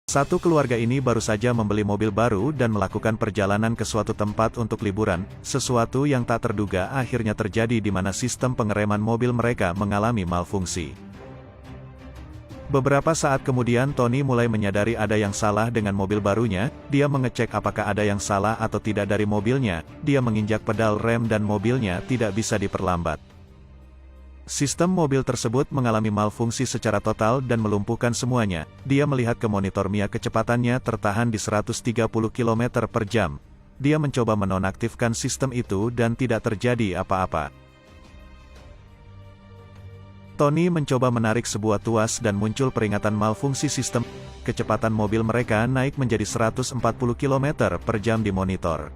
Satu keluarga ini baru saja membeli mobil baru dan melakukan perjalanan ke suatu tempat untuk liburan. Sesuatu yang tak terduga akhirnya terjadi di mana sistem pengereman mobil mereka mengalami malfungsi. Beberapa saat kemudian Tony mulai menyadari ada yang salah dengan mobil barunya. Dia mengecek apakah ada yang salah atau tidak dari mobilnya. Dia menginjak pedal rem dan mobilnya tidak bisa diperlambat. Sistem mobil tersebut mengalami malfungsi secara total dan melumpuhkan semuanya. Dia melihat ke monitor Mia, kecepatannya tertahan di 130 km per jam. Dia mencoba menonaktifkan sistem itu dan tidak terjadi apa-apa. Tony mencoba menarik sebuah tuas dan muncul peringatan malfungsi sistem. Kecepatan mobil mereka naik menjadi 140 km per jam di monitor.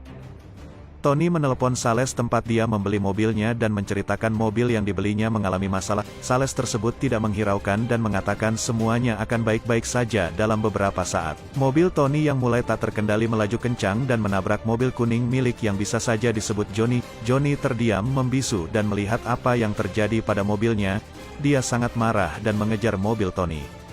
Tony menelepon sales tempat dia membeli mobilnya dan menceritakan mobil yang dibelinya mengalami masalah. Sales tersebut tidak menghiraukan dan mengatakan semuanya akan baik-baik saja dalam beberapa saat. Mobil Tony yang mulai tak terkendali melaju kencang dan menabrak mobil kuning milik yang bisa saja disebut Johnny. Johnny terdiam membisu dan melihat apa yang terjadi pada mobilnya. Dia sangat marah dan mengejar mobil Tony.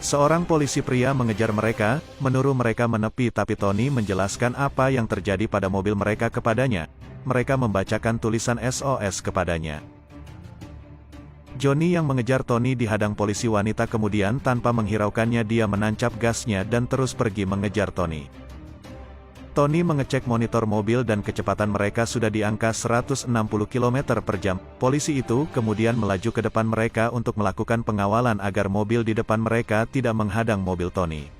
Seorang polisi pria mengejar mereka, menyuruh mereka menepi, tapi Tony menjelaskan apa yang terjadi pada mobil mereka kepadanya. Mereka membacakan tulisan SOS kepadanya. Johnny yang mengejar Tony dihadang polisi wanita, kemudian tanpa menghiraukannya dia menancap gasnya dan terus pergi mengejar Tony. Tony mengecek monitor mobil dan kecepatan mereka sudah di angka 160 km per jam. Polisi itu kemudian melaju ke depan mereka untuk melakukan pengawalan agar mobil di depan mereka tidak menghadang mobil Tony.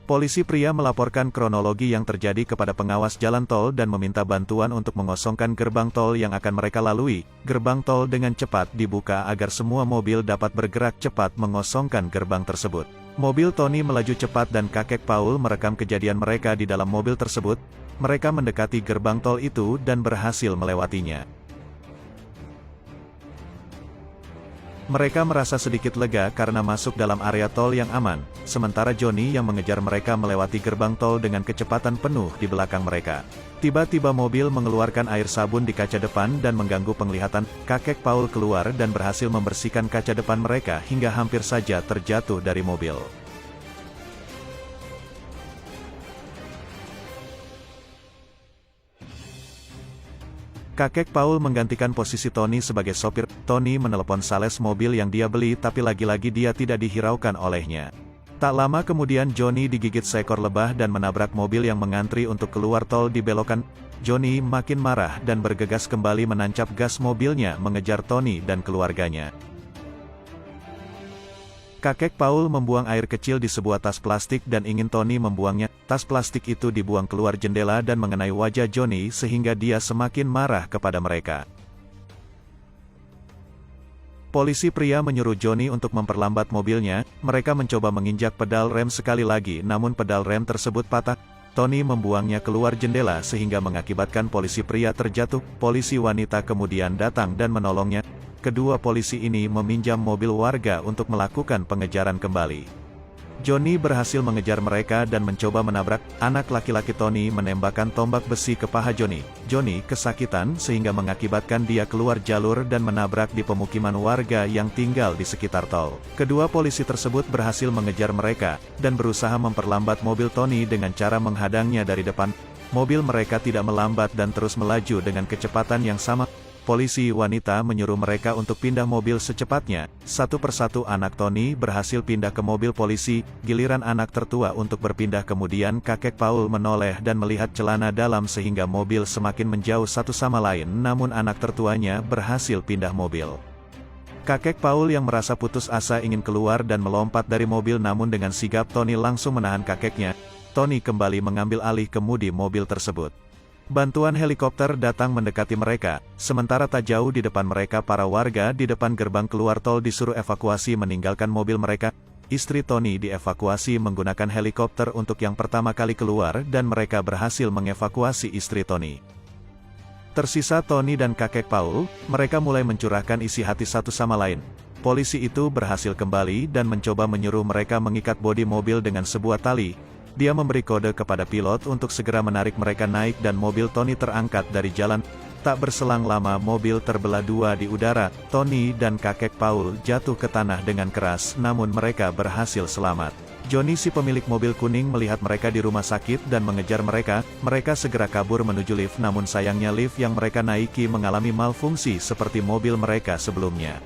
Polisi pria melaporkan kronologi yang terjadi kepada pengawas jalan tol dan meminta bantuan untuk mengosongkan gerbang tol yang akan mereka lalui. Gerbang tol dengan cepat dibuka agar semua mobil dapat bergerak cepat mengosongkan gerbang tersebut. Mobil Tony melaju cepat dan kakek Paul merekam kejadian mereka di dalam mobil tersebut. Mereka mendekati gerbang tol itu dan berhasil melewatinya. Mereka merasa sedikit lega karena masuk dalam area tol yang aman, sementara Johnny yang mengejar mereka melewati gerbang tol dengan kecepatan penuh di belakang mereka. Tiba-tiba mobil mengeluarkan air sabun di kaca depan dan mengganggu penglihatan. Kakek Paul keluar dan berhasil membersihkan kaca depan mereka hingga hampir saja terjatuh dari mobil. Kakek Paul menggantikan posisi Tony sebagai sopir. Tony menelepon sales mobil yang dia beli, tapi lagi-lagi dia tidak dihiraukan olehnya. Tak lama kemudian Johnny digigit seekor lebah dan menabrak mobil yang mengantri untuk keluar tol di belokan. Johnny makin marah dan bergegas kembali menancap gas mobilnya mengejar Tony dan keluarganya. Kakek Paul membuang air kecil di sebuah tas plastik dan ingin Tony membuangnya. Tas plastik itu dibuang keluar jendela dan mengenai wajah Johnny sehingga dia semakin marah kepada mereka. Polisi pria menyuruh Johnny untuk memperlambat mobilnya. Mereka mencoba menginjak pedal rem sekali lagi, namun pedal rem tersebut patah. Tony membuangnya keluar jendela sehingga mengakibatkan polisi pria terjatuh. Polisi wanita kemudian datang dan menolongnya. Kedua polisi ini meminjam mobil warga untuk melakukan pengejaran kembali. Johnny berhasil mengejar mereka dan mencoba menabrak. Anak laki-laki Tony menembakkan tombak besi ke paha Johnny. Johnny kesakitan sehingga mengakibatkan dia keluar jalur dan menabrak di pemukiman warga yang tinggal di sekitar tol. Kedua polisi tersebut berhasil mengejar mereka dan berusaha memperlambat mobil Tony dengan cara menghadangnya dari depan. Mobil mereka tidak melambat dan terus melaju dengan kecepatan yang sama. Polisi wanita menyuruh mereka untuk pindah mobil secepatnya. Satu persatu anak Tony berhasil pindah ke mobil polisi, giliran anak tertua untuk berpindah. Kemudian kakek Paul menoleh dan melihat celana dalam sehingga mobil semakin menjauh satu sama lain, namun anak tertuanya berhasil pindah mobil. Kakek Paul yang merasa putus asa ingin keluar dan melompat dari mobil, namun dengan sigap Tony langsung menahan kakeknya. Tony kembali mengambil alih kemudi mobil tersebut. Bantuan helikopter datang mendekati mereka, sementara tak jauh di depan mereka para warga di depan gerbang keluar tol disuruh evakuasi meninggalkan mobil mereka. Istri Tony dievakuasi menggunakan helikopter untuk yang pertama kali keluar dan mereka berhasil mengevakuasi istri Tony. Tersisa Tony dan kakek Paul, mereka mulai mencurahkan isi hati satu sama lain. Polisi itu berhasil kembali dan mencoba menyuruh mereka mengikat bodi mobil dengan sebuah tali. Dia memberi kode kepada pilot untuk segera menarik mereka naik dan mobil Tony terangkat dari jalan. Tak berselang lama mobil terbelah dua di udara, Tony dan kakek Paul jatuh ke tanah dengan keras namun mereka berhasil selamat. Johnny si pemilik mobil kuning melihat mereka di rumah sakit dan mengejar mereka segera kabur menuju lift namun sayangnya lift yang mereka naiki mengalami malfungsi seperti mobil mereka sebelumnya.